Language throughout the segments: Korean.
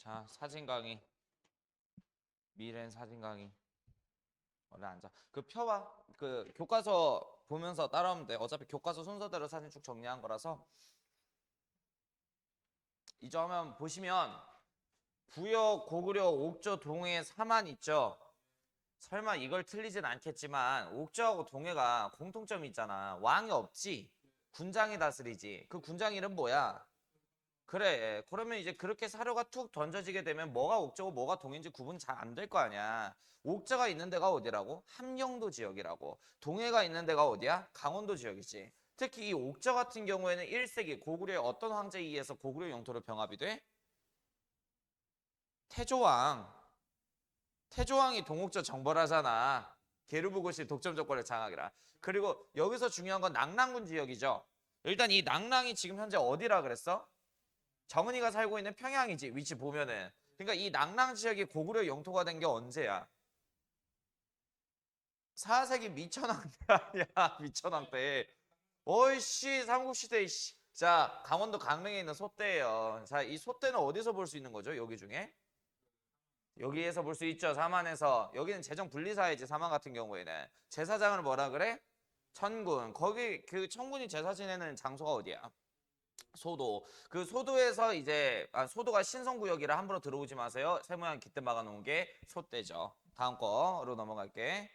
자, 사진 강의. 미래는 사진 강의. 원래 앉아. 그 펴봐. 그 교과서 보면서 따라오면 돼. 어차피 교과서 순서대로 사진 쭉 정리한 거라서. 이 점은 보시면 부여, 고구려, 옥조, 동해, 사만 있죠. 설마 이걸 틀리진 않겠지만 옥조하고 동해가 공통점이 있잖아. 왕이 없지. 군장이 다스리지. 그 군장 이름 뭐야? 그래. 그러면 이제 그렇게 사료가 툭 던져지게 되면 뭐가 옥저고 뭐가 동인지 구분 잘 안 될 거 아니야. 옥저가 있는 데가 어디라고? 함경도 지역이라고. 동해가 있는 데가 어디야? 강원도 지역이지. 특히 이 옥저 같은 경우에는 1세기 고구려의 어떤 황제에 의해서 고구려 영토로 병합이 돼? 태조왕. 태조왕이 동옥저 정벌하잖아. 게르부고시 독점적권을 장악이라. 그리고 여기서 중요한 건 낙랑군 지역이죠. 일단 이 낙랑이 지금 현재 어디라 그랬어? 정은이가 살고 있는 평양이지. 위치 보면은. 그러니까 이 낙랑 지역이 고구려 영토가 된 게 언제야? 4세기 미천왕 때 아니야. 미천왕 때. 어이씨 삼국시대. 자, 강원도 강릉에 있는 소떼예요. 자, 이 소떼는 어디서 볼 수 있는 거죠? 여기 중에? 여기에서 볼 수 있죠. 사만에서. 여기는 재정 분리사회지. 사만 같은 경우에는. 제사장을 뭐라 그래? 천군. 거기 그 천군이 제사 지내는 장소가 어디야? 소도. 그 소도에서 이제 소도가 신성구역이라 함부로 들어오지 마세요. 세모양 깃대 막아놓은 게 소대죠. 다음 거로 넘어갈게.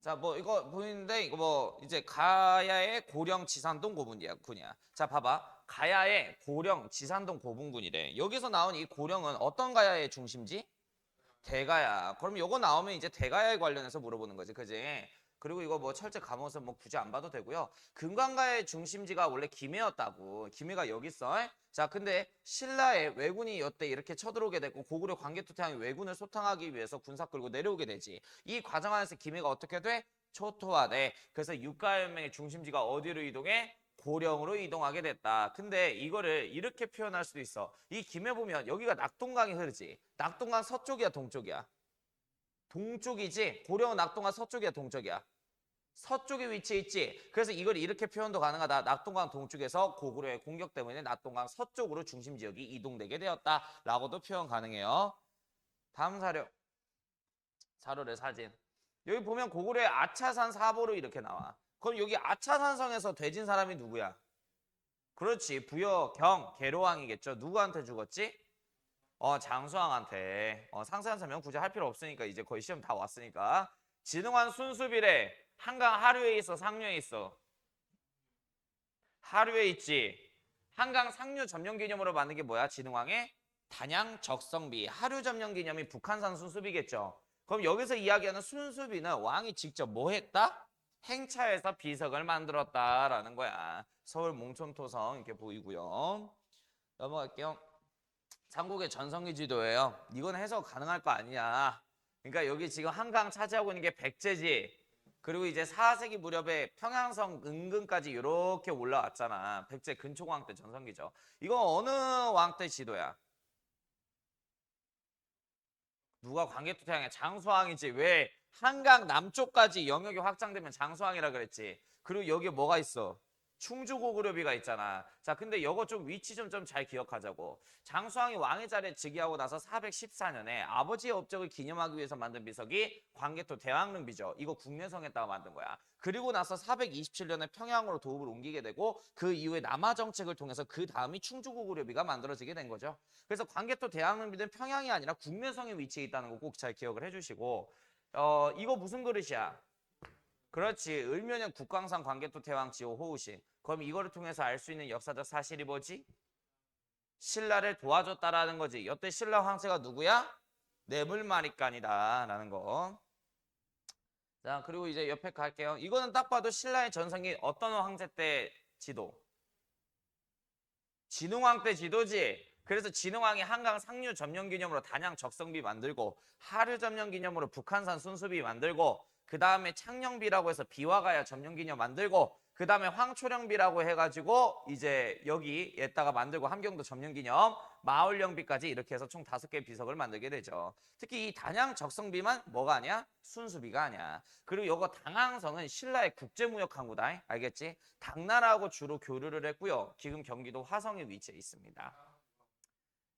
자, 뭐 이거 보이는데 이거 뭐 이제 가야의 고령 지산동 고분이야. 군이야. 자, 봐봐. 가야의 고령 지산동 고분군이래. 여기서 나온 이 고령은 어떤 가야의 중심지? 대가야. 그럼 요거 나오면 이제 대가야에 관련해서 물어보는 거지. 그지? 그리고 이거 뭐 철제 감옷은 뭐 굳이 안 봐도 되고요. 금관가의 중심지가 원래 김해였다고. 김해가 여기 있어. 자, 근데 신라의 왜군이 여태 이렇게 쳐들어오게 됐고 고구려 광개토태왕이 왜군을 소탕하기 위해서 군사 끌고 내려오게 되지. 이 과정 안에서 김해가 어떻게 돼? 초토화돼. 그래서 육가연맹의 중심지가 어디로 이동해? 고령으로 이동하게 됐다. 근데 이거를 이렇게 표현할 수도 있어. 이 김해 보면 여기가 낙동강이 흐르지. 낙동강 서쪽이야, 동쪽이야? 동쪽이지. 고령 낙동강 서쪽이야, 동쪽이야? 서쪽에 위치해 있지. 그래서 이걸 이렇게 표현도 가능하다. 낙동강 동쪽에서 고구려의 공격 때문에 낙동강 서쪽으로 중심 지역이 이동되게 되었다라고도 표현 가능해요. 다음 사료. 자료를 사진. 여기 보면 고구려의 아차산 사보로 이렇게 나와. 그럼 여기 아차산성에서 돼진 사람이 누구야? 그렇지. 부여, 경, 계로왕이겠죠. 누구한테 죽었지? 장수왕한테. 상세한 설명 굳이 할 필요 없으니까 이제 거의 시험 다 왔으니까. 진흥왕 순수비래. 한강 하류에 있어, 상류에 있어? 하류에 있지. 한강 상류 점령 기념으로 만든 게 뭐야? 진흥왕의 단양 적성비. 하류 점령 기념이 북한산 순수비겠죠. 그럼 여기서 이야기하는 순수비는 왕이 직접 뭐 했다? 행차해서 비석을 만들었다라는 거야. 서울 몽촌토성 이렇게 보이고요. 넘어갈게요. 삼국의 전성기 지도예요. 이건 해석 가능할 거 아니냐. 그러니까 여기 지금 한강 차지하고 있는 게 백제지. 그리고 이제 4세기 무렵에 평양성 은근까지 이렇게 올라왔잖아. 백제 근초광 때 전성기죠. 이거 어느 왕 때 지도야? 누가 광개토태왕이야? 장수왕이지. 왜? 한강 남쪽까지 영역이 확장되면 장수왕이라 그랬지. 그리고 여기에 뭐가 있어? 충주고구려비가 있잖아. 자, 근데 이거 좀 위치 좀 잘 기억하자고. 장수왕이 왕의 자리에 즉위하고 나서 414년에 아버지의 업적을 기념하기 위해서 만든 비석이 광개토 대왕릉비죠. 이거 국내성에다가 만든 거야. 그리고 나서 427년에 평양으로 도읍을 옮기게 되고 그 이후에 남하 정책을 통해서 그 다음이 충주고구려비가 만들어지게 된 거죠. 그래서 광개토 대왕릉비는 평양이 아니라 국내성에 위치해 있다는 거 꼭 잘 기억을 해주시고 이거 무슨 그릇이야? 그렇지. 을면현 국광산 광개토 태왕 지호 호우시. 그럼 이거를 통해서 알 수 있는 역사적 사실이 뭐지? 신라를 도와줬다라는 거지. 여태 신라 황제가 누구야? 네물마리간이다라는 거. 자, 그리고 이제 옆에 갈게요. 이거는 딱 봐도 신라의 전성기 어떤 황제 때 지도? 진흥왕 때 지도지. 그래서 진흥왕이 한강 상류 점령 기념으로 단양 적성비 만들고 하류 점령 기념으로 북한산 순수비 만들고 그 다음에 창녕비라고 해서 비화가야 점령 기념 만들고 그 다음에 황초령비라고 해가지고 이제 여기에다가 만들고 함경도 점령 기념 마을령비까지 이렇게 해서 총 5개의 비석을 만들게 되죠. 특히 이 단양 적성비만 뭐가 아니야? 순수비가 아니야. 그리고 이거 당항성은 신라의 국제무역 항구다. 알겠지? 당나라하고 주로 교류를 했고요. 지금 경기도 화성에 위치해 있습니다.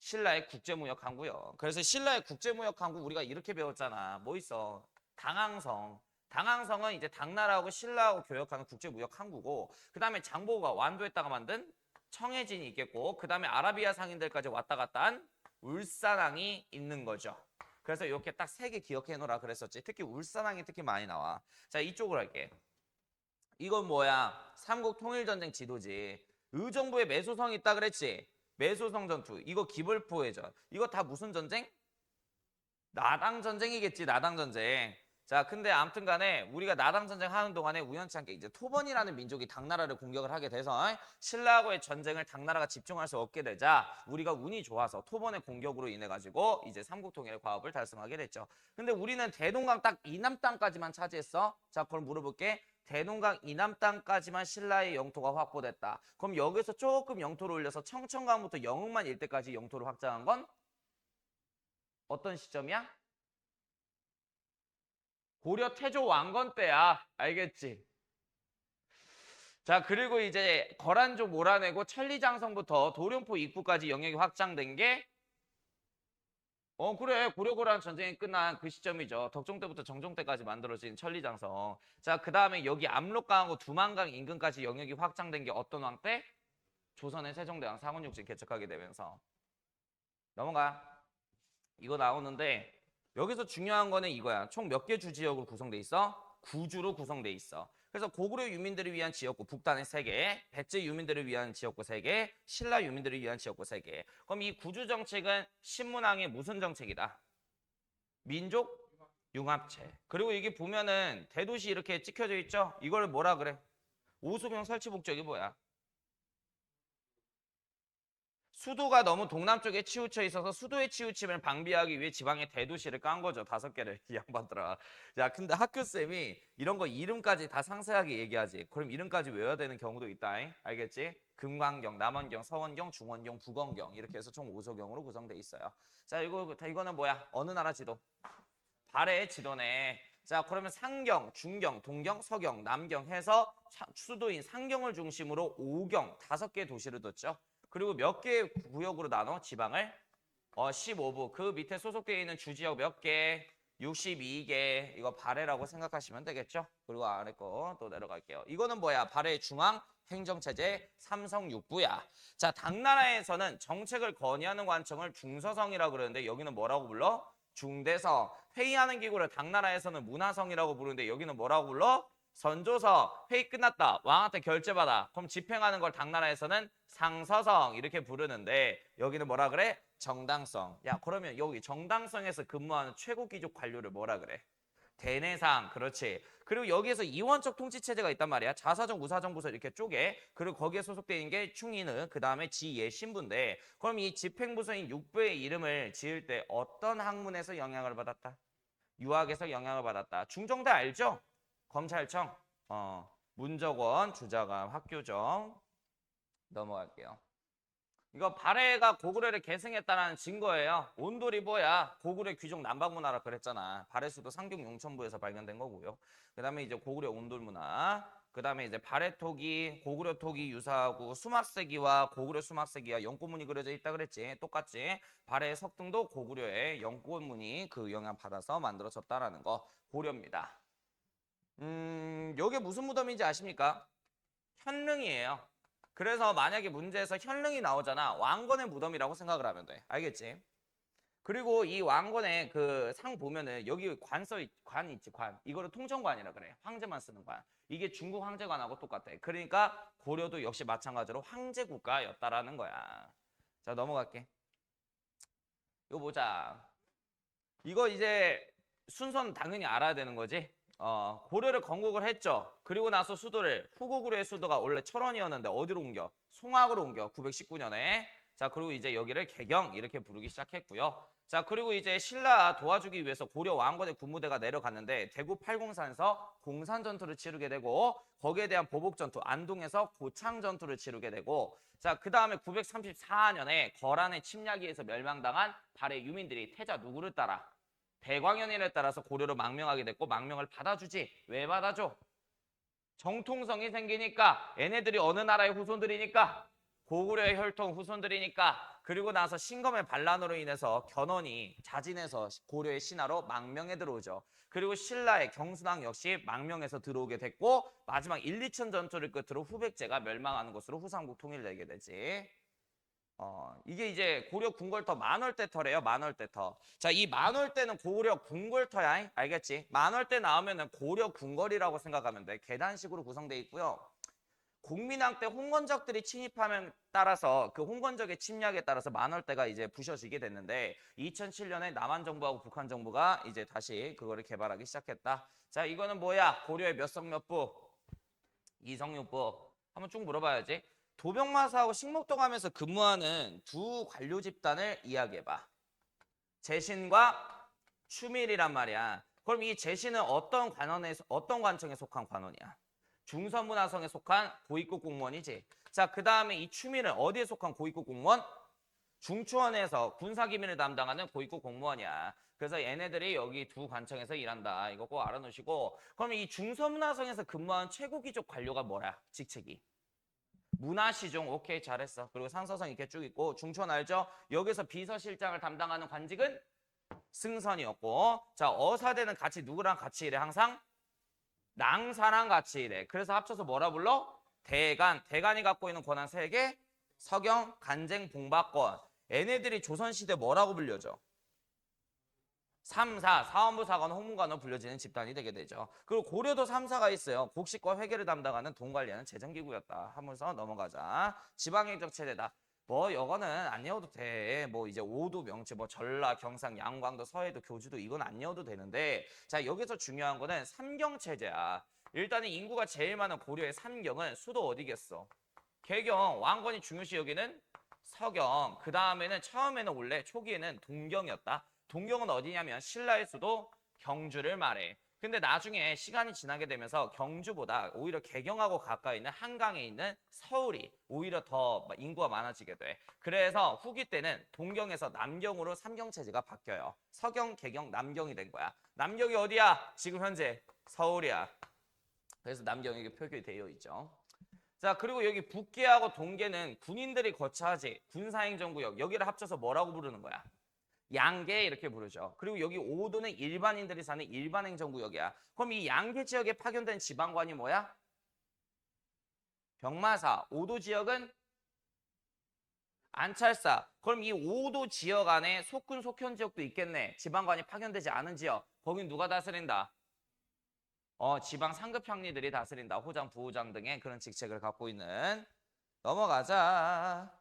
신라의 국제무역 항구요. 그래서 신라의 국제무역 항구 우리가 이렇게 배웠잖아. 뭐 있어? 당항성. 당항성은 이제 당나라하고 신라하고 교역하는 국제무역 항구고, 그 다음에 장보고가 완도에다가 만든 청해진이 있겠고, 그 다음에 아라비아 상인들까지 왔다 갔다 한 울산항이 있는 거죠. 그래서 이렇게 딱 세 개 기억해 놓으라 그랬었지. 특히 울산항이 특히 많이 나와. 자, 이쪽으로 할게. 이건 뭐야? 삼국 통일전쟁 지도지. 의정부에 매소성 있다 그랬지? 매소성 전투. 이거 기벌포회전. 이거 다 무슨 전쟁? 나당 전쟁이겠지. 나당 전쟁. 자, 근데 아무튼 간에 우리가 나당 전쟁 하는 동안에 우연치 않게 이제 토번이라는 민족이 당나라를 공격을 하게 돼서 신라하고의 전쟁을 당나라가 집중할 수 없게 되자 우리가 운이 좋아서 토번의 공격으로 인해 가지고 이제 삼국 통일의 과업을 달성하게 됐죠. 근데 우리는 대동강 딱 이남 땅까지만 차지했어. 자, 그럼 물어볼게. 대동강 이남 땅까지만 신라의 영토가 확보됐다. 그럼 여기서 조금 영토를 올려서 청천강부터 영흥만 일대까지 영토를 확장한 건 어떤 시점이야? 고려 태조 왕건 때야. 알겠지? 자, 그리고 이제 거란족 몰아내고 천리장성부터 도룡포 입구까지 영역이 확장된 게 그래. 고려고란 전쟁이 끝난 그 시점이죠. 덕종 때부터 정종 때까지 만들어진 천리장성. 자, 그 다음에 여기 압록강하고 두만강 인근까지 영역이 확장된 게 어떤 왕 때? 조선의 세종대왕 상원육진 개척하게 되면서. 넘어가. 이거 나오는데 여기서 중요한 거는 이거야. 총 몇 개 주지역으로 구성돼 있어? 9주로 구성돼 있어. 그래서 고구려 유민들을 위한 지역구 북단의 3개, 백제 유민들을 위한 지역구 3개, 신라 유민들을 위한 지역구 3개. 그럼 이 9주 정책은 신문항의 무슨 정책이다? 민족 융합체. 그리고 이게 보면은 대도시 이렇게 찍혀져 있죠? 이걸 뭐라 그래? 오수병 설치 목적이 뭐야? 수도가 너무 동남쪽에 치우쳐 있어서 수도의 치우침을 방비하기 위해 지방의 대도시를 깐 거죠. 5개를 이 양반들아. 야, 근데 학교쌤이 이런 거 이름까지 다 상세하게 얘기하지. 그럼 이름까지 외워야 되는 경우도 있다. 알겠지? 금강경, 남원경, 서원경, 중원경, 북원경 이렇게 해서 총 5소경으로 구성돼 있어요. 자, 이거는 뭐야? 어느 나라 지도? 발해의 지도네. 자, 그러면 상경, 중경, 동경, 서경, 남경 해서 수도인 상경을 중심으로 5경 5개 도시를 뒀죠. 그리고 몇 개 구역으로 나눠 지방을 15부. 그 밑에 소속되어 있는 주지역 몇 개? 62개. 이거 발해라고 생각하시면 되겠죠. 그리고 아래 거 또 내려갈게요. 이거는 뭐야? 발해 중앙 행정체제 삼성육부야. 자, 당나라에서는 정책을 건의하는 관청을 중서성이라고 그러는데 여기는 뭐라고 불러? 중대성. 회의하는 기구를 당나라에서는 문화성이라고 부르는데 여기는 뭐라고 불러? 선조서. 회의 끝났다. 왕한테 결재받아. 그럼 집행하는 걸 당나라에서는 상서성 이렇게 부르는데 여기는 뭐라 그래? 정당성. 야, 그러면 여기 정당성에서 근무하는 최고 귀족 관료를 뭐라 그래? 대내상. 그렇지. 그리고 여기에서 이원적 통치체제가 있단 말이야. 자사정, 우사정 부서 이렇게 쪼개. 그리고 거기에 소속되어 있는 게 충인은 그 다음에 지예 신부인데 그럼 이 집행부서인 육부의 이름을 지을 때 어떤 학문에서 영향을 받았다? 유학에서 영향을 받았다. 중정대 알죠? 검찰청. 문적원, 주자감, 학교정. 넘어갈게요. 이거 발해가 고구려를 계승했다는 증거예요. 온돌이 뭐야? 고구려 귀족 남방문화라 그랬잖아. 발해수도 상경 용천부에서 발견된 거고요. 그 다음에 이제 고구려 온돌문화. 그 다음에 이제 발해토기, 고구려 토기 유사하고 수막세기와 고구려 수막세기와 연꽃무늬 그려져 있다 그랬지. 똑같지. 발해 석등도 고구려의 연꽃무늬 그 영향 받아서 만들어졌다라는 거 고려입니다. 요게 무슨 무덤인지 아십니까? 현릉이에요. 그래서 만약에 문제에서 현릉이 나오잖아. 왕건의 무덤이라고 생각을 하면 돼. 알겠지? 그리고 이 왕건의 그 상 보면은 여기 관 있지, 관. 이거를 통정관이라 그래. 황제만 쓰는 관. 이게 중국 황제관하고 똑같아. 그러니까 고려도 역시 마찬가지로 황제 국가였다라는 거야. 자, 넘어갈게. 이거 보자. 이거 이제 순서는 당연히 알아야 되는 거지. 고려를 건국을 했죠. 그리고 나서 수도를 후고구려의 수도가 원래 철원이었는데 어디로 옮겨? 송악으로 옮겨. 919년에. 자, 그리고 이제 여기를 개경 이렇게 부르기 시작했고요. 자, 그리고 이제 신라 도와주기 위해서 고려 왕건의 군무대가 내려갔는데 대구 팔공산에서 공산 전투를 치르게 되고 거기에 대한 보복 전투 안동에서 고창 전투를 치르게 되고 자, 그 다음에 934년에 거란의 침략에 의해서 멸망당한 발해 유민들이 태자 누구를 따라? 대광현인에 따라서 고려로 망명하게 됐고 망명을 받아주지. 왜 받아줘? 정통성이 생기니까. 얘네들이 어느 나라의 후손들이니까? 고구려의 혈통 후손들이니까. 그리고 나서 신검의 반란으로 인해서 견훤이 자진해서 고려의 신하로 망명에 들어오죠. 그리고 신라의 경순왕 역시 망명해서 들어오게 됐고 마지막 1, 2천 전투를 끝으로 후백제가 멸망하는 것으로 후삼국 통일을 내게 되지. 이게 이제 고려 궁궐터 만월대터래요. 만월대터. 자, 이 만월대는 고려 궁궐터야. 알겠지? 만월대 나오면은 고려 궁궐이라고 생각하면 돼. 계단식으로 구성되어 있고요. 공민왕 때 홍건적들이 침입함에 따라서 그 홍건적의 침략에 따라서 만월대가 이제 부셔지게 됐는데 2007년에 남한 정부하고 북한 정부가 이제 다시 그거를 개발하기 시작했다. 자, 이거는 뭐야? 고려의 몇 성 몇 부? 이성육부. 한번 쭉 물어봐야지. 도병마사하고 식목동하면서 근무하는 두 관료 집단을 이야기해봐. 재신과 추밀이란 말이야. 그럼 이 재신은 어떤 관원에서 어떤 관청에 속한 관원이야? 중서문화성에 속한 고위급 공무원이지. 자, 그 다음에 이 추밀은 어디에 속한 고위급 공무원? 중추원에서 군사기밀을 담당하는 고위급 공무원이야. 그래서 얘네들이 여기 두 관청에서 일한다. 이거 꼭 알아놓으시고. 그럼 이 중서문화성에서 근무하는 최고 귀족 관료가 뭐야? 직책이. 문화시종. 오케이, 잘했어. 그리고 상서성 이렇게 쭉 있고. 중추원 알죠? 여기서 비서실장을 담당하는 관직은 승선이었고. 자, 어사대는 같이 누구랑 같이 일해? 항상 낭사랑 같이 일해. 그래서 합쳐서 뭐라 불러? 대간. 대간이 갖고 있는 권한 3개. 서경, 간쟁, 봉박권. 얘네들이 조선시대 뭐라고 불려져? 3사, 사원부, 사관, 홍문관으로 불려지는 집단이 되게 되죠. 그리고 고려도 3사가 있어요. 곡식과 회계를 담당하는 돈관리하는 재정기구였다. 하면서 넘어가자. 지방행정 체제다. 뭐 이거는 안 외워도 돼. 뭐 이제 오도 명체, 뭐 전라, 경상, 양광도, 서해도, 교주도 이건 안 외워도 되는데 자 여기서 중요한 거는 삼경 체제야. 일단은 인구가 제일 많은 고려의 삼경은 수도 어디겠어? 개경, 왕건이 중요시 여기는 서경. 그 다음에는 처음에는 원래 초기에는 동경이었다. 동경은 어디냐면 신라의 수도 경주를 말해. 근데 나중에 시간이 지나게 되면서 경주보다 오히려 개경하고 가까이 있는 한강에 있는 서울이 오히려 더 인구가 많아지게 돼. 그래서 후기 때는 동경에서 남경으로 삼경체제가 바뀌어요. 서경, 개경, 남경이 된 거야. 남경이 어디야? 지금 현재 서울이야. 그래서 남경이 표기되어 있죠. 자, 그리고 여기 북계하고 동계는 군인들이 거처하지. 군사행정구역. 여기를 합쳐서 뭐라고 부르는 거야? 양계 이렇게 부르죠. 그리고 여기 5도는 일반인들이 사는 일반행정구역이야. 그럼 이 양계 지역에 파견된 지방관이 뭐야? 병마사. 5도 지역은 안찰사. 그럼 이 5도 지역 안에 속군 속현 지역도 있겠네. 지방관이 파견되지 않은 지역. 거긴 누가 다스린다? 지방 상급 형리들이 다스린다. 호장, 부호장 등의 그런 직책을 갖고 있는. 넘어가자.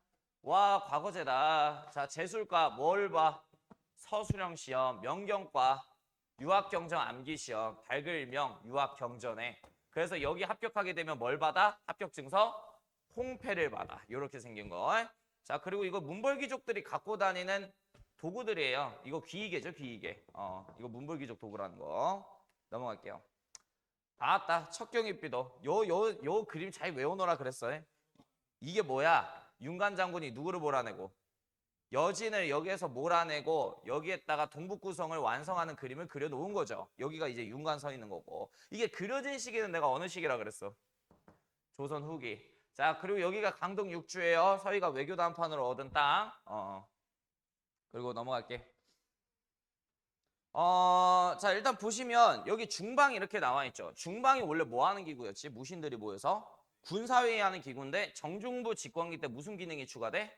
와, 과거제다. 자, 재술과 뭘 봐? 서술형 시험, 명경과 유학경전 암기시험, 발글명, 유학경전에. 그래서 여기 합격하게 되면 뭘 받아? 합격증서 홍패를 받아. 이렇게 생긴 거. 자, 그리고 이거 문벌귀족들이 갖고 다니는 도구들이에요. 이거 귀이개죠, 귀이개. 이거 문벌귀족 도구라는 거. 넘어갈게요. 다 왔다. 척경입비도. 요 그림 잘 외워놓으라 그랬어요. 이게 뭐야? 윤관 장군이 누구를 몰아내고 여진을 여기에서 몰아내고 여기에다가 동북구성을 완성하는 그림을 그려놓은 거죠. 여기가 이제 윤관 서 있는 거고. 이게 그려진 시기는 내가 어느 시기라 그랬어? 조선 후기. 자, 그리고 여기가 강동 6주예요. 서희가 외교 담판으로 얻은 땅. 그리고 넘어갈게. 자, 일단 보시면 여기 중방이 이렇게 나와 있죠. 중방이 원래 뭐 하는 기구였지? 무신들이 모여서 군사회의 하는 기구인데 정중부 집권기 때 무슨 기능이 추가돼?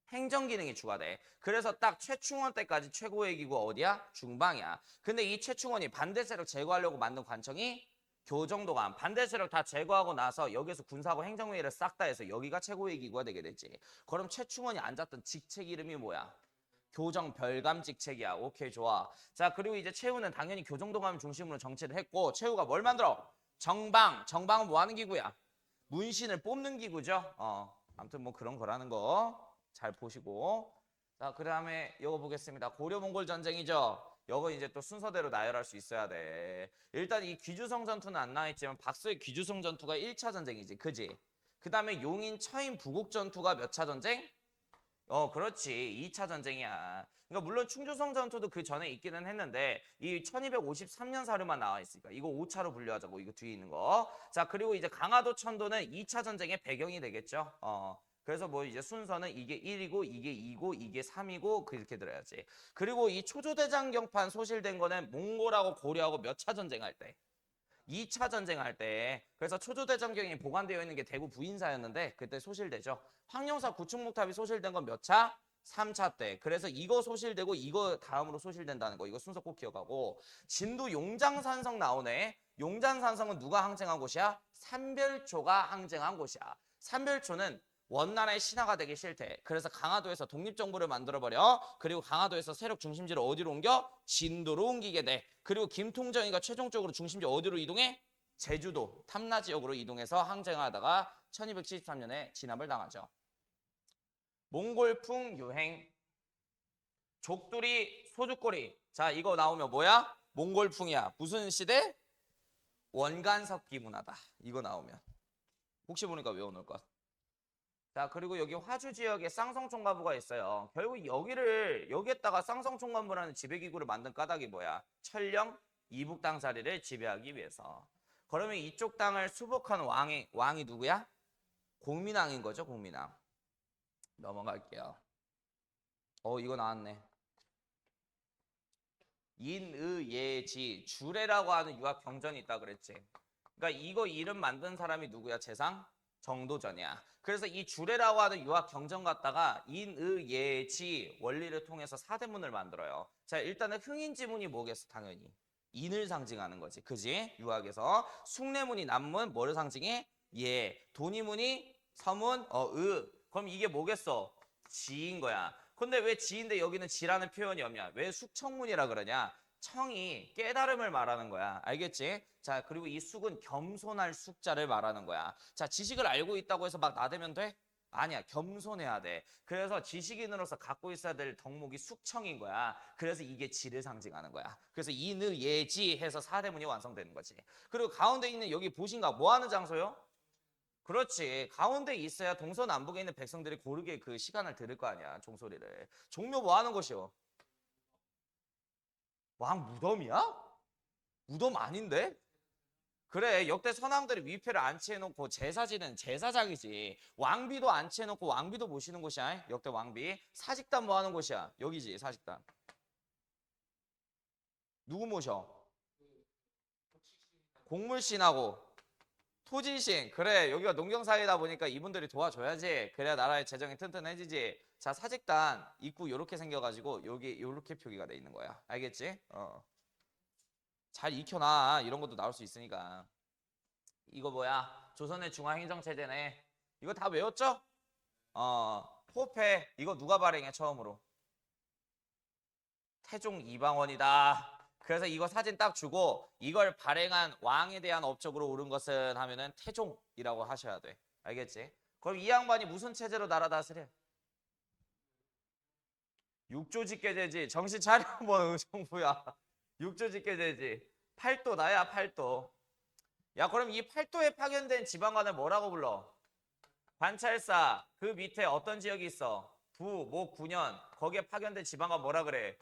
행정 기능이 추가돼. 그래서 딱 최충원 때까지 최고의 기구가 어디야? 중방이야. 근데 이 최충원이 반대 세력 제거하려고 만든 관청이 교정도감. 반대 세력 다 제거하고 나서 여기서 군사하고 행정회의를 싹 다 해서 여기가 최고의 기구가 되게 되지. 그럼 최충원이 앉았던 직책 이름이 뭐야? 교정 별감 직책이야. 오케이, 좋아. 자, 그리고 이제 최후는 당연히 교정도감 중심으로 정치를 했고 최후가 뭘 만들어? 정방. 정방은 뭐 하는 기구야? 문신을 뽑는 기구죠. 아무튼 뭐 그런 거라는 거 잘 보시고. 자, 그 다음에 이거 보겠습니다. 고려-몽골 전쟁이죠. 이거 이제 또 순서대로 나열할 수 있어야 돼. 일단 이 귀주성 전투는 안 나와있지만 박수의 귀주성 전투가 1차 전쟁이지. 그지? 그 다음에 용인, 처인, 부국 전투가 몇 차 전쟁? 그렇지. 2차 전쟁이야. 그러니까 물론 충주성 전투도 그 전에 있기는 했는데 이 1253년 사료만 나와 있으니까 이거 5차로 분류하자고. 이거 뒤에 있는 거. 자, 그리고 이제 강화도 천도는 2차 전쟁의 배경이 되겠죠. 그래서 뭐 이제 순서는 이게 1이고 이게 2고 이게 3이고 그렇게 들어야지. 그리고 이 초조대장경판 소실된 거는 몽골하고 고려하고 몇 차 전쟁할 때? 2차 전쟁할 때. 그래서 초조대장경이 보관되어 있는 게 대구 부인사였는데 그때 소실되죠. 황령사 구축목탑이 소실된 건 몇 차? 3차 때. 그래서 이거 소실되고 이거 다음으로 소실된다는 거. 이거 순서 꼭 기억하고. 진도 용장산성 나오네. 용장산성은 누가 항쟁한 곳이야? 삼별초가 항쟁한 곳이야. 삼별초는 원나라의 신하가 되기 싫대. 그래서 강화도에서 독립정부를 만들어버려. 그리고 강화도에서 세력 중심지를 어디로 옮겨? 진도로 옮기게 돼. 그리고 김통정이가 최종적으로 중심지 어디로 이동해? 제주도 탐라 지역으로 이동해서 항쟁하다가 1273년에 진압을 당하죠. 몽골풍 유행. 족두리 소주꼬리. 자, 이거 나오면 뭐야? 몽골풍이야. 무슨 시대? 원간석기 문화다. 이거 나오면 혹시 모르니까 외워놓을 것. 자, 그리고 여기 화주 지역에 쌍성총괄부가 있어요. 결국 여기에다가 쌍성총괄부라는 지배기구를 만든 까닭이 뭐야? 천령 이북 땅자리를 지배하기 위해서. 그러면 이쪽 땅을 수복한 왕이 누구야? 공민왕인 거죠, 공민왕. 넘어갈게요. 이거 나왔네. 인의예지 주례라고 하는 유학 경전이 있다 그랬지. 그러니까 이거 이름 만든 사람이 누구야? 재상 정도전이야. 그래서 이 주례라고 하는 유학 경전 갖다가 인의예지 원리를 통해서 사대문을 만들어요. 자, 일단은 흥인지문이 뭐겠어? 당연히 인을 상징하는 거지. 그지? 유학에서 숭례문이 남문 뭐를 상징해? 예. 도니문이 서문 그럼 이게 뭐겠어? 지인 거야. 근데 왜 지인데 여기는 지라는 표현이 없냐? 왜 숙청문이라 그러냐? 청이 깨달음을 말하는 거야. 알겠지? 자, 그리고 이 숙은 겸손할 숙자를 말하는 거야. 자, 지식을 알고 있다고 해서 막 나대면 돼? 아니야. 겸손해야 돼. 그래서 지식인으로서 갖고 있어야 될 덕목이 숙청인 거야. 그래서 이게 지를 상징하는 거야. 그래서 이느 예지 해서 사대문이 완성되는 거지. 그리고 가운데 있는 여기 보신가? 뭐 하는 장소요? 그렇지. 가운데 있어야 동서남북에 있는 백성들이 고르게 그 시간을 들을 거 아니야. 종소리를. 종묘 뭐 하는 곳이요? 왕 무덤이야? 무덤 아닌데? 그래, 역대 선왕들이 위패를 안치해놓고 제사 지는 제사장이지. 왕비도 안치해놓고 왕비도 모시는 곳이야. 역대 왕비. 사직단 뭐 하는 곳이야? 여기지, 사직단. 누구 모셔? 곡물신하고 토지신. 그래, 여기가 농경사회다 보니까 이분들이 도와줘야지. 그래야 나라의 재정이 튼튼해지지. 자, 사직단 입구 요렇게 생겨가지고 여기 요렇게 표기가 돼 있는 거야. 알겠지? 잘 익혀놔. 이런 것도 나올 수 있으니까. 이거 뭐야? 조선의 중앙행정체제네. 이거 다 외웠죠? 포패. 이거 누가 발행해 처음으로? 태종 이방원이다. 그래서 이거 사진 딱 주고 이걸 발행한 왕에 대한 업적으로 오른 것은 하면은 태종이라고 하셔야 돼. 알겠지? 그럼 이 양반이 무슨 체제로 나라 다스려? 육조직계제지. 정신 차려 뭐 정부야. 육조직계제지. 팔도 나야 팔도. 야, 그럼 이 팔도에 파견된 지방관을 뭐라고 불러? 관찰사. 그 밑에 어떤 지역이 있어? 부, 목, 군현. 거기에 파견된 지방관 뭐라 그래?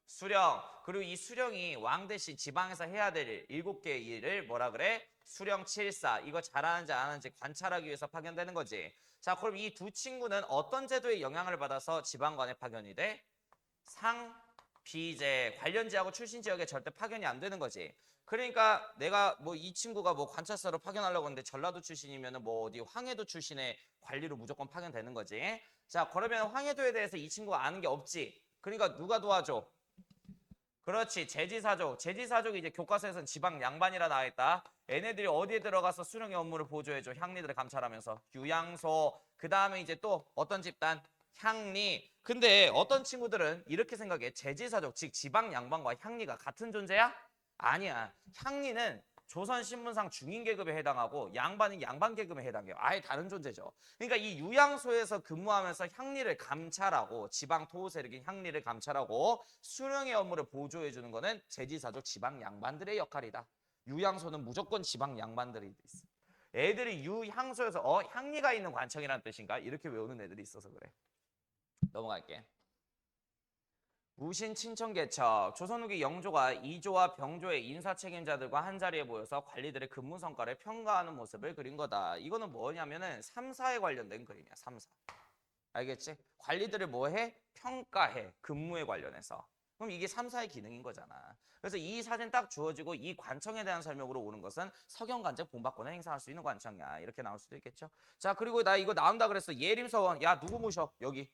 수령. 그리고 이 수령이 왕 대신 지방에서 해야 될 7개의 일을 뭐라 그래? 수령 칠사. 이거 잘하는지 안 하는지 관찰하기 위해서 파견되는 거지. 자, 그럼 이 두 친구는 어떤 제도의 영향을 받아서 지방관에 파견이 돼? 상비제. 관련지하고 출신 지역에 절대 파견이 안 되는 거지. 그러니까 내가 뭐 이 친구가 뭐 관찰사로 파견하려고 했는데 전라도 출신이면은 뭐 어디 황해도 출신의 관리로 무조건 파견되는 거지. 자, 그러면 황해도에 대해서 이 친구가 아는 게 없지. 그러니까 누가 도와줘? 그렇지. 제지사족. 제지사족이 이제 교과서에서는 지방 양반이라 나와있다. 얘네들이 어디에 들어가서 수령의 업무를 보조해줘? 향리들을 감찰하면서. 유양소. 그 다음에 이제 또 어떤 집단? 향리. 근데 어떤 친구들은 이렇게 생각해. 제지사족, 즉 지방 양반과 향리가 같은 존재야? 아니야. 향리는 조선신문상 중인계급에 해당하고 양반은 양반계급에 해당해요. 아예 다른 존재죠. 그러니까 이 유양소에서 근무하면서 향리를 감찰하고 지방 토호 세력인 향리를 감찰하고 수령의 업무를 보조해 주는 거는 제지사족 지방 양반들의 역할이다. 유양소는 무조건 지방 양반들이 있어. 애들이 유향소에서 향리가 있는 관청이라는 뜻인가? 이렇게 외우는 애들이 있어서 그래. 넘어갈게. 무신 친천개척 조선 후기 영조가 이조와 병조의 인사 책임자들과 한자리에 모여서 관리들의 근무 성과를 평가하는 모습을 그린 거다. 이거는 뭐냐면은 3사에 관련된 그림이야. 3사. 알겠지? 관리들을 뭐해? 평가해. 근무에 관련해서. 그럼 이게 3사의 기능인 거잖아. 그래서 이 사진 딱 주어지고 이 관청에 대한 설명으로 오는 것은 서경관제 본받고는 행사할 수 있는 관청이야. 이렇게 나올 수도 있겠죠. 자, 그리고 나 이거 나온다 그랬어. 예림서원. 야, 누구 모셔? 여기.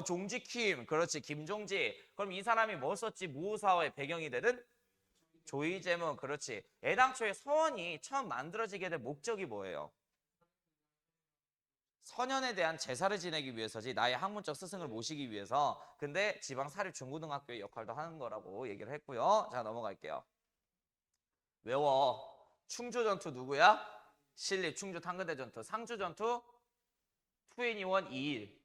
종지킴. 그렇지. 김종지. 그럼 이 사람이 뭐 썼지? 무사화의 배경이 되는 조의제문. 그렇지. 애당초에 서원이 처음 만들어지게 된 목적이 뭐예요? 선현에 대한 제사를 지내기 위해서지 나의 학문적 스승을 모시기 위해서. 근데 지방 사립 중고등학교의 역할도 하는 거라고 얘기를 했고요. 자, 넘어갈게요. 외워. 충주 전투 누구야? 신립 충주 탕근대 전투. 상주 전투 2NE1 2일.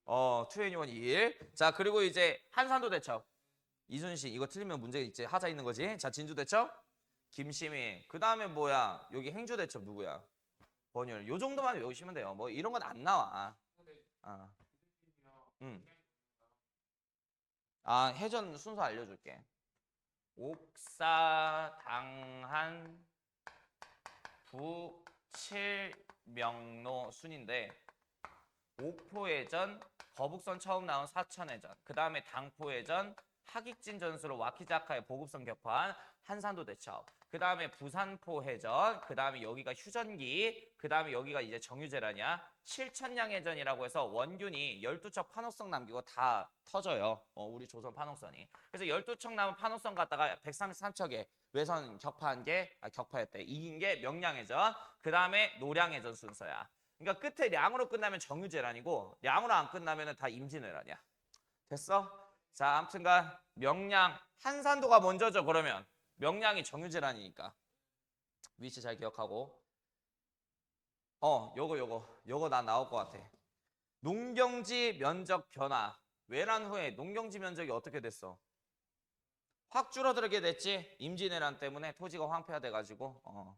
2NE1 2일. 자, 그리고 이제 한산도 대첩. 이순신. 이거 틀리면 문제 이제 하자 있는 거지. 자, 진주 대첩 김시민. 그 다음에 뭐야? 여기 행주 대첩 누구야? 번율. 요 정도만 외우시면 돼요. 뭐 이런 건 안 나와. 아, 해전 순서 알려줄게. 옥사, 당한, 부, 칠, 명로 순인데 옥포해전, 거북선 처음 나온 사천해전, 그 다음에 당포해전, 하익진 전수로 와키자카의 보급선 격파한 한산도 대첩, 그 다음에 부산포해전, 그 다음에 여기가 휴전기, 그 다음에 여기가 이제 정유재라냐, 칠천량해전이라고 해서 원균이 12척 판호성 남기고 다 터져요. 우리 조선 판호선이. 그래서 12척 남은 판호선 갖다가 133척에 외선 격파했대. 이긴 게 명량해전, 그 다음에 노량해전 순서야. 그러니까 끝에 량으로 끝나면 정유재란이고 량으로 안 끝나면 다 임진왜란이야. 됐어? 자, 아무튼간 명량 한산도가 먼저죠. 그러면 명량이 정유재란이니까 위치 잘 기억하고. 요거 나 나올 것 같아. 농경지 면적 변화. 외란 후에 농경지 면적이 어떻게 됐어? 확 줄어들게 됐지. 임진왜란 때문에 토지가 황폐화돼가지고.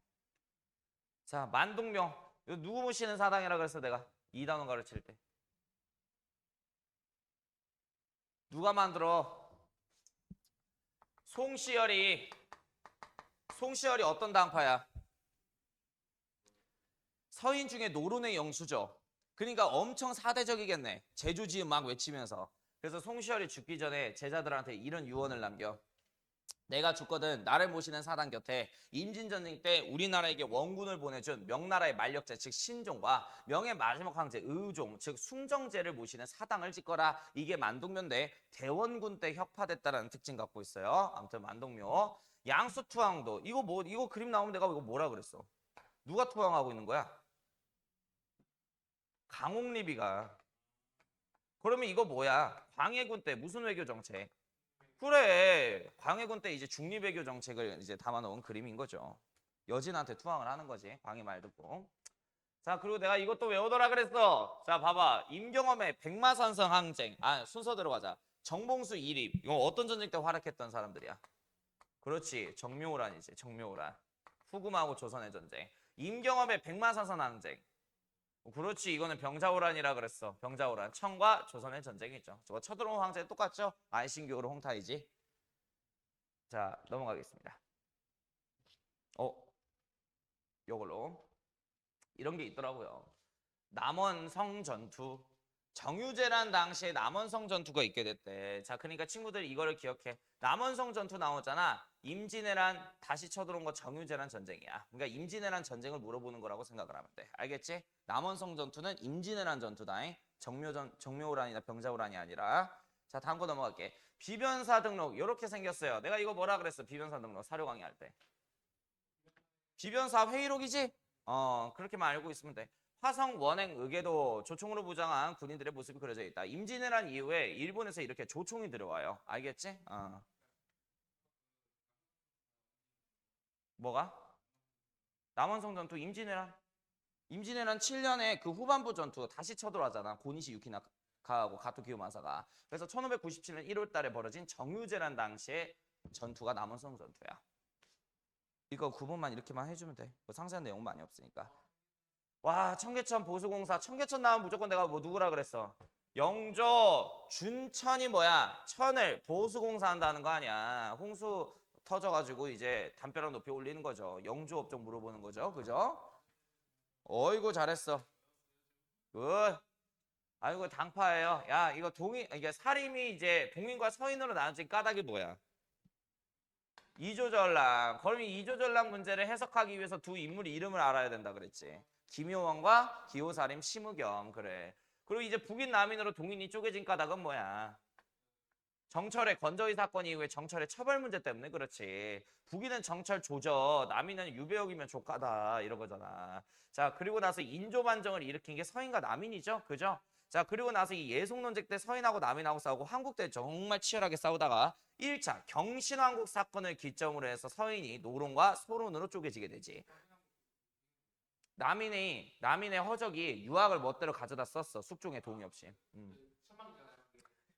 자, 만동명. 이거 누구 모시는 사당이라 그랬어 내가 이단원 가르칠 때. 누가 만들어? 송시열이 어떤 당파야? 서인 중에 노론의 영수죠. 그러니까 엄청 사대적이겠네. 제주지음 막 외치면서. 그래서 송시열이 죽기 전에 제자들한테 이런 유언을 남겨. 내가 죽거든 나를 모시는 사당 곁에 임진전쟁 때 우리나라에게 원군을 보내준 명나라의 만력제 즉 신종과 명의 마지막 황제 의종 즉 숭정제를 모시는 사당을 짓거라. 이게 만동묘인데 대원군 때 혁파됐다는 특징 갖고 있어요. 아무튼 만동묘. 양수투항도 이거 그림 나오면 내가 이거 뭐라 그랬어? 누가 투항하고 있는 거야? 강옥리비가. 그러면 이거 뭐야? 광해군 때 무슨 외교 정책? 그래. 광해군 때 이제 중립외교 정책을 이제 담아놓은 그림인 거죠. 여진한테 투항을 하는 거지. 광해 말 듣고. 자, 그리고 내가 이것도 외우더라 그랬어. 자, 봐봐. 임경험의 백마산성 항쟁. 순서대로 가자. 정봉수 이립. 이거 어떤 전쟁 때 활약했던 사람들이야? 그렇지. 정묘호란이지. 정묘호란. 후금하고 조선의 전쟁. 임경험의 백마산성 항쟁. 그렇지. 이거는 병자호란이라 그랬어. 병자호란. 청과 조선의 전쟁이죠. 저거 쳐들어온 황제 똑같죠? 안신교로 홍타이지. 자, 넘어가겠습니다. 요걸로. 이런 게 있더라고요. 남원성 전투. 정유재란 당시에 남원성 전투가 있게 됐대. 자, 그러니까 친구들 이거를 기억해. 남원성 전투 나오잖아. 임진왜란 다시 쳐들어온 거 정유재란 전쟁이야. 그러니까 임진왜란 전쟁을 물어보는 거라고 생각을 하면 돼. 알겠지? 남원성 전투는 임진왜란 전투다. 정묘호란이나 병자호란이 아니라. 자, 다음 거 넘어갈게. 비변사 등록 이렇게 생겼어요. 내가 이거 뭐라 그랬어? 비변사 등록 사료 강의할 때. 비변사 회의록이지? 그렇게만 알고 있으면 돼. 화성 원행 의궤도 조총으로 무장한 군인들의 모습이 그려져 있다. 임진왜란 이후에 일본에서 이렇게 조총이 들어와요. 알겠지? 뭐가? 남원성 전투 임진왜란 7년에 그 후반부 전투 다시 쳐들어왔잖아. 고니시 유키나카하고 가토 기요마사가. 그래서 1597년 1월 달에 벌어진 정유재란 당시의 전투가 남원성 전투야. 이거 구분만 이렇게만 해주면 돼. 뭐 상세한 내용 많이 없으니까. 와, 청계천 보수공사. 청계천 나오면 무조건 내가 뭐 누구라 그랬어? 영조 준천이 뭐야? 천을 보수공사한다는 거 아니야. 홍수 터져가지고 이제 담벼락 높이 올리는 거죠. 영조 업종 물어보는 거죠. 그죠? 어이구 잘했어. 굿. 아이고 당파예요. 야 이거 이게 사림이 이제 동인과 서인으로 나눠진 까닭이 뭐야? 이조전랑. 그럼 이 이조전랑 문제를 해석하기 위해서 두 인물의 이름을 알아야 된다 그랬지. 김효원과 기호사림 심의겸. 그래. 그리고 이제 북인 남인으로 동인이 쪼개진 까닭은 뭐야? 정철의 건조위 사건 이후에 정철의 처벌 문제 때문에 그렇지. 북인은 정철 조져, 남인은 유배역이면 조카다 이런 거잖아. 자 그리고 나서 인조반정을 일으킨 게 서인과 남인이죠. 그죠? 자 그리고 나서 이 예속 논쟁 때 서인하고 남인하고 싸우고 한국 때 정말 치열하게 싸우다가 1차 경신왕국 사건을 기점으로 해서 서인이 노론과 소론으로 쪼개지게 되지. 남인의 허적이 유학을 멋대로 가져다 썼어. 숙종의 도움이 없이.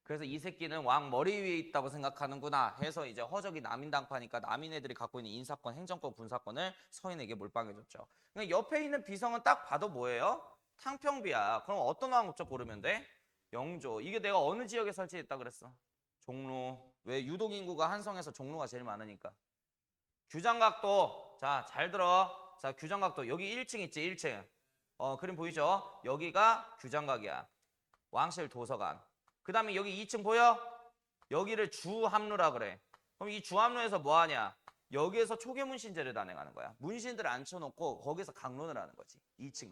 그래서 이 새끼는 왕 머리 위에 있다고 생각하는구나 해서 이제 허적이 남인 당파니까 남인 애들이 갖고 있는 인사권, 행정권, 군사권을 서인에게 몰빵해줬죠. 그러니까 옆에 있는 비성은 딱 봐도 뭐예요? 탕평비야. 그럼 어떤 왕국적 고르면 돼? 영조. 이게 내가 어느 지역에 설치했다 그랬어? 종로. 왜? 유독 인구가 한성에서 종로가 제일 많으니까. 규장각도. 자, 잘 들어. 자, 규장각도. 여기 1층 있지, 1층. 그림 보이죠? 여기가 규장각이야. 왕실 도서관. 그 다음에 여기 2층 보여? 여기를 주합루라 그래. 그럼 이 주합루에서 뭐 하냐? 여기에서 초계문신제를 단행하는 거야. 문신들을 앉혀놓고 거기서 강론을 하는 거지. 2층.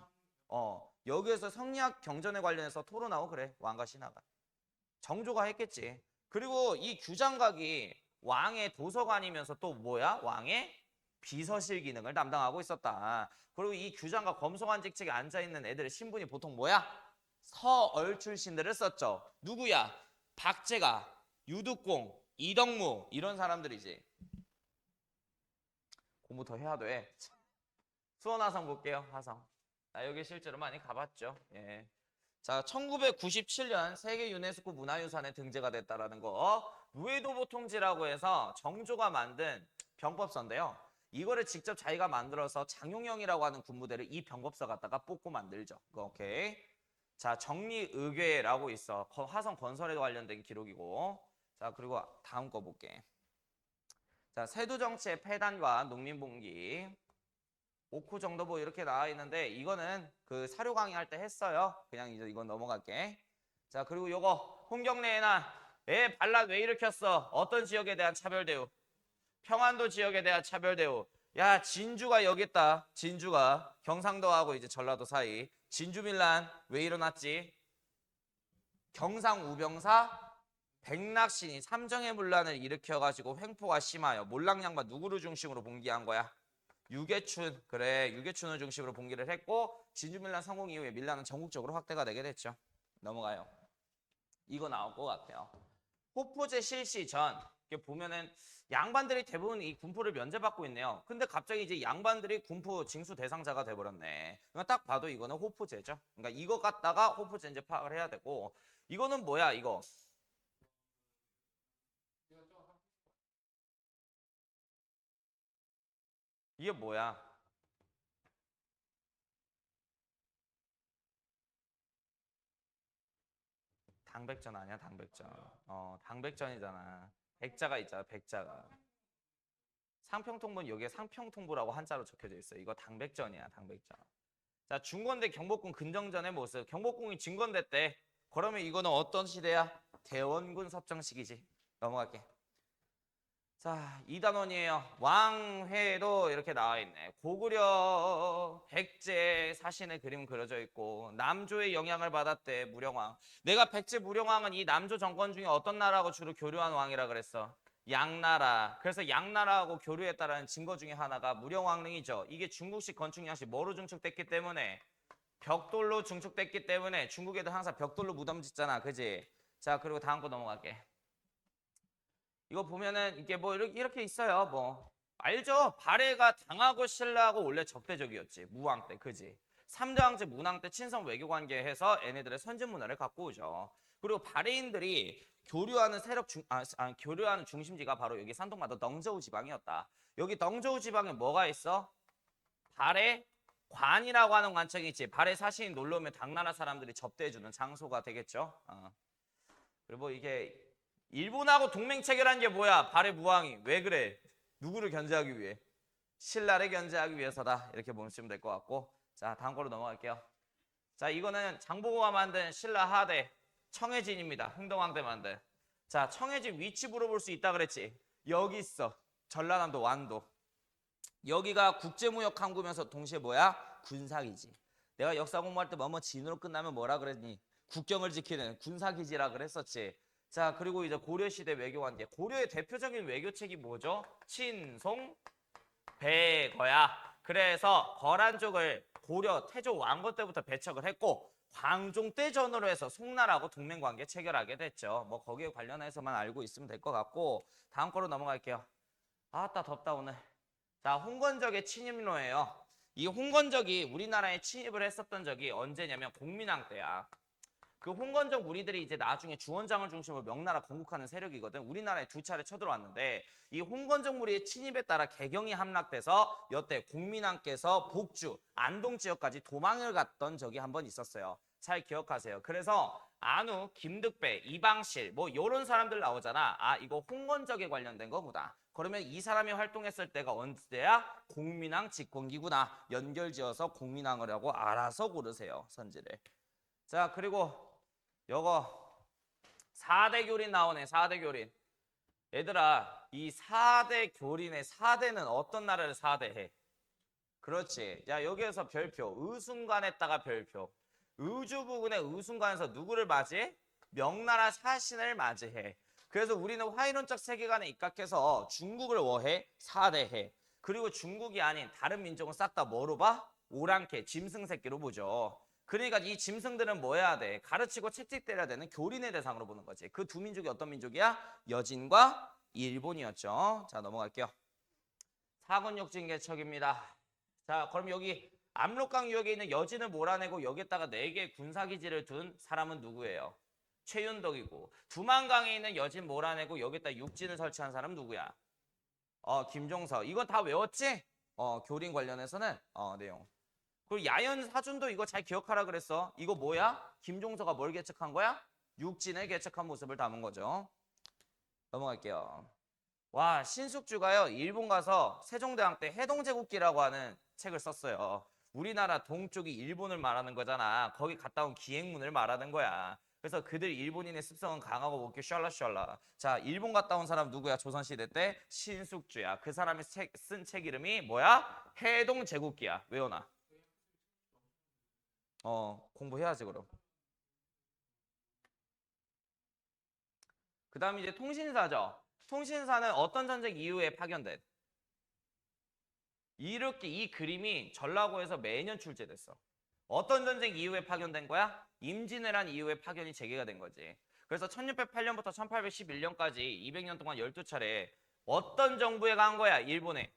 여기에서 성리학 경전에 관련해서 토론하고 그래. 왕과 신하가. 정조가 했겠지. 그리고 이 규장각이 왕의 도서관이면서 또 뭐야? 왕의 비서실 기능을 담당하고 있었다. 그리고 이 규장각 검소관 직책에 앉아있는 애들의 신분이 보통 뭐야? 서얼 출신들을 썼죠. 누구야? 박제가, 유득공, 이덕무 이런 사람들이지. 공부 더 해야 돼. 수원 화성 볼게요. 화성. 나 여기 실제로 많이 가봤죠. 예. 자, 1997년 세계 유네스코 문화유산에 등재가 됐다라는 거. 무해도보통지라고 해서 정조가 만든 병법서인데요. 이거를 직접 자기가 만들어서 장용영이라고 하는 군부대를 이 병법서 갖다가 뽑고 만들죠. 오케이. 자, 정리의궤라고 있어. 화성 건설에 관련된 기록이고. 자, 그리고 다음 거 볼게. 자, 세두정치의 폐단과 농민봉기. 5구 정도 뭐 이렇게 나와 있는데 이거는 그 사료 강의할 때 했어요. 그냥 이제 이건 넘어갈게. 자, 그리고 요거 홍경래의 날. 애 반란 왜 일으켰어? 어떤 지역에 대한 차별 대우? 평안도 지역에 대한 차별 대우. 야, 진주가 여기 있다. 진주가 경상도하고 이제 전라도 사이. 진주밀란 왜 일어났지? 경상우병사 백낙신이 삼정의 문란을 일으켜가지고 횡포가 심하여 몰락양반 누구를 중심으로 봉기한 거야? 유계춘. 그래, 유계춘을 중심으로 봉기를 했고 진주밀란 성공 이후에 밀란은 전국적으로 확대가 되게 됐죠. 넘어가요. 이거 나올 것 같아요. 호포제 실시 전 이렇게 보면은 양반들이 대부분 이 군포를 면제받고 있네요. 근데 갑자기 이제 양반들이 군포 징수 대상자가 돼버렸네. 그러니까 딱 봐도 이거는 호포제죠. 그러니까 이거 갖다가 호포제 이제 파악을 해야 되고 이거는 뭐야 이거? 이게 뭐야? 당백전 아니야 당백전. 당백전이잖아. 백자가 있잖아 백자가. 상평통분 여기에 상평통부라고 한자로 적혀져 있어. 이거 당백전이야 당백전. 자, 중건대 경복궁 근정전의 모습. 경복궁이 진건대 때. 그러면 이거는 어떤 시대야? 대원군 섭정식이지. 넘어갈게. 자, 2단원이에요. 왕회도 이렇게 나와 있네. 고구려 백제 사신의 그림 그려져 있고 남조의 영향을 받았대 무령왕. 내가 백제 무령왕은 이 남조 정권 중에 어떤 나라하고 주로 교류한 왕이라 그랬어? 양나라. 그래서 양나라하고 교류했다라는 증거 중에 하나가 무령왕릉이죠. 이게 중국식 건축 양식 뭐로 중축됐기 때문에? 벽돌로 중축됐기 때문에 중국 애들 항상 벽돌로 무덤 짓잖아. 그지? 자, 그리고 다음 거 넘어갈게. 이거 보면은 이게 뭐 이렇게 있어요. 뭐 알죠? 발해가 당하고 신라하고 원래 적대적이었지. 무왕 때. 그지? 삼대왕제 문왕 때 친선 외교 관계해서 얘네들의 선진 문화를 갖고 오죠. 그리고 발해인들이 교류하는 교류하는 중심지가 바로 여기 산동마도 넝저우 지방이었다. 여기 넝저우 지방에 뭐가 있어? 발해, 관이라고 하는 관청이 있지. 발에 사신이 놀러 오면 당나라 사람들이 접대해주는 장소가 되겠죠. 그리고 이게 일본하고 동맹 체결한 게 뭐야? 발해 무왕이. 왜 그래? 누구를 견제하기 위해? 신라를 견제하기 위해서다. 이렇게 보시면 될 것 같고. 자, 다음 거로 넘어갈게요. 자, 이거는 장보고가 만든 신라 하대 청해진입니다. 흥동왕대 만든. 자, 청해진 위치 물어볼 수 있다 그랬지. 여기 있어. 전라남도 완도. 여기가 국제무역 항구면서 동시에 뭐야? 군사기지. 내가 역사 공부할 때 뭐뭐 진으로 끝나면 뭐라 그랬니? 국경을 지키는 군사기지라 그랬었지. 자, 그리고 이제 고려시대 외교관계. 고려의 대표적인 외교책이 뭐죠? 친송 배거야. 그래서 거란 쪽을 고려 태조 왕건 때부터 배척을 했고 광종 때 전후로 해서 송나라하고 동맹관계 체결하게 됐죠. 뭐 거기에 관련해서만 알고 있으면 될 것 같고 다음 거로 넘어갈게요. 아따 덥다 오늘. 자, 홍건적의 침입로예요. 이 홍건적이 우리나라에 침입을 했었던 적이 언제냐면 공민왕 때야. 그 홍건적 무리들이 이제 나중에 주원장을 중심으로 명나라 건국하는 세력이거든. 우리나라에 두 차례 쳐들어왔는데 이 홍건적 무리의 침입에 따라 개경이 함락돼서 여태 공민왕께서 복주, 안동 지역까지 도망을 갔던 적이 한 번 있었어요. 잘 기억하세요. 그래서 안우, 김득배, 이방실 뭐 이런 사람들 나오잖아. 아, 이거 홍건적에 관련된 거구나. 그러면 이 사람이 활동했을 때가 언제야? 공민왕 집권기구나. 연결지어서 공민왕을 하고 알아서 고르세요. 선지를. 자, 그리고 요거 4대 교린 나오네. 4대 교린. 얘들아, 이 4대 교린의 4대는 어떤 나라를 4대해? 그렇지. 야, 여기에서 별표. 의순관에다가 별표. 의주부근의 의순관에서 누구를 맞이해? 명나라 사신을 맞이해. 그래서 우리는 화이론적 세계관에 입각해서 중국을 뭐해? 4대해. 그리고 중국이 아닌 다른 민족은 싹 다 뭐로 봐? 오랑캐, 짐승 새끼로 보죠. 그러니까 이 짐승들은 뭐 해야 돼? 가르치고 채찍 때려야 되는 교린의 대상으로 보는 거지. 그 두 민족이 어떤 민족이야? 여진과 일본이었죠. 자, 넘어갈게요. 사군육진개척입니다. 자, 그럼 여기 압록강 유역에 있는 여진을 몰아내고 여기에다가 4개의 군사기지를 둔 사람은 누구예요? 최윤덕이고. 두만강에 있는 여진 몰아내고 여기에다 육진을 설치한 사람은 누구야? 김종서. 이거 다 외웠지? 교린 관련해서는 내용. 그리고 야연 사준도 이거 잘 기억하라 그랬어. 이거 뭐야? 김종서가 뭘 개척한 거야? 육진을 개척한 모습을 담은 거죠. 넘어갈게요. 와, 신숙주가요. 일본 가서 세종대왕 때 해동제국기라고 하는 책을 썼어요. 우리나라 동쪽이 일본을 말하는 거잖아. 거기 갔다 온 기행문을 말하는 거야. 그래서 그들 일본인의 습성은 강하고 목기 샬라샬라. 자, 일본 갔다 온 사람 누구야? 조선시대 때 신숙주야. 그 사람이 쓴 책 이름이 뭐야? 해동제국기야. 외워놔. 공부해야지 그럼. 그 다음 이제 통신사죠. 통신사는 어떤 전쟁 이후에 파견된? 이렇게 이 그림이 전라고에서 매년 출제됐어. 어떤 전쟁 이후에 파견된 거야? 임진왜란 이후에 파견이 재개가 된 거지. 그래서 1608년부터 1811년까지 200년 동안 12차례 어떤 정부에 간 거야? 일본에.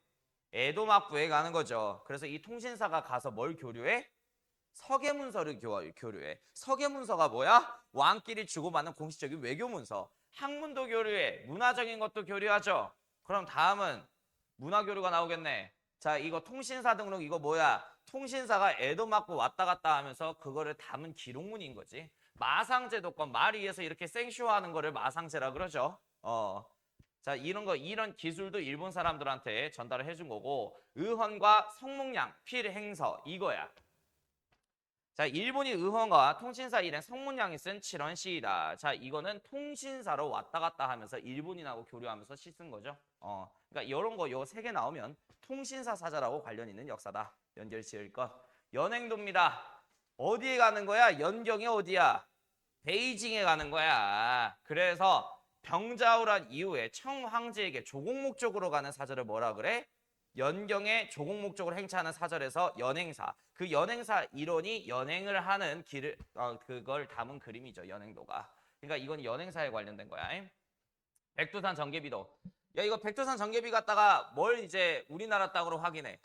에도막부에 가는 거죠. 그래서 이 통신사가 가서 뭘 교류해? 서계문서를 교류해. 서계문서가 뭐야? 왕끼리 주고받는 공식적인 외교문서. 학문도 교류해. 문화적인 것도 교류하죠. 그럼 다음은 문화교류가 나오겠네. 자, 이거 통신사 등록 이거 뭐야? 통신사가 애도 맞고 왔다 갔다 하면서 그거를 담은 기록문인 거지. 마상제도권 말 위에서 이렇게 생쇼하는 거를 마상제라 그러죠. 자, 이런 기술도 일본 사람들한테 전달을 해준 거고 의헌과 성목량, 필행서 이거야. 자, 일본이 의헌과 통신사 일행 성문양이 쓴 칠원시이다. 자, 이거는 통신사로 왔다 갔다 하면서 일본인하고 교류하면서 시 쓴 거죠. 그러니까 이런 거 요 3개 나오면 통신사 사자라고 관련 있는 역사다. 연결 지을 것. 연행도입니다. 어디에 가는 거야? 연경이 어디야? 베이징에 가는 거야. 그래서 병자호란 이후에 청황제에게 조공 목적으로 가는 사절을 뭐라 그래? 연경에 조공 목적으로 행차하는 사절에서 연행사. 그 연행사 일원이 연행을 하는 길을 그걸 담은 그림이죠. 연행도가. 그러니까 이건 연행사에 관련된 거야. 백두산 전개비도. 야, 이거 백두산 전개비 갖다가 뭘 이제 우리나라 땅으로 확인해.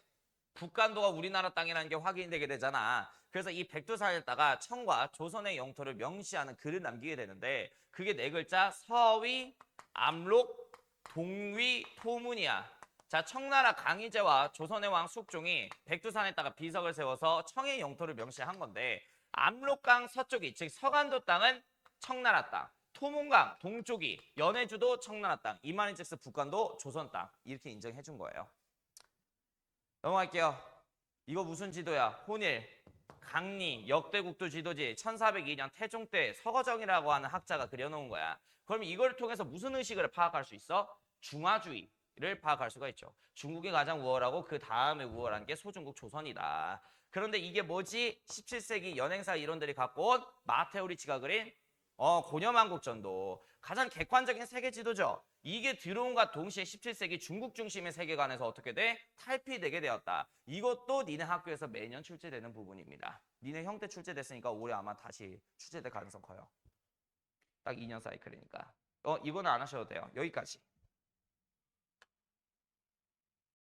북간도가 우리나라 땅이라는 게 확인되게 되잖아. 그래서 이 백두산에다가 청과 조선의 영토를 명시하는 글을 남기게 되는데 그게 4글자 서위, 압록, 동위, 토문이야. 자, 청나라 강희제와 조선의 왕 숙종이 백두산에다가 비석을 세워서 청의 영토를 명시한 건데 압록강 서쪽이 즉 서간도 땅은 청나라 땅, 토문강 동쪽이 연해주도 청나라 땅, 이만희즉스 북간도 조선 땅 이렇게 인정해 준 거예요. 넘어갈게요. 이거 무슨 지도야? 혼일, 강리, 역대국도 지도지 1402년 태종 때 서거정이라고 하는 학자가 그려놓은 거야. 그럼 이걸 통해서 무슨 의식을 파악할 수 있어? 중화주의를 파악할 수가 있죠. 중국이 가장 우월하고 그 다음에 우월한 게 소중국 조선이다. 그런데 이게 뭐지? 17세기 연행사 이론들이 갖고 온 마테오리치가 그린 고려만국전도 가장 객관적인 세계 지도죠. 이게 들어온과 동시에 17세기 중국 중심의 세계관에서 어떻게 돼? 탈피되게 되었다. 이것도 니네 학교에서 매년 출제되는 부분입니다. 니네 형태 출제됐으니까 올해 아마 다시 출제될 가능성 커요. 딱 2년 사이클이니까. 이거는 안 하셔도 돼요. 여기까지.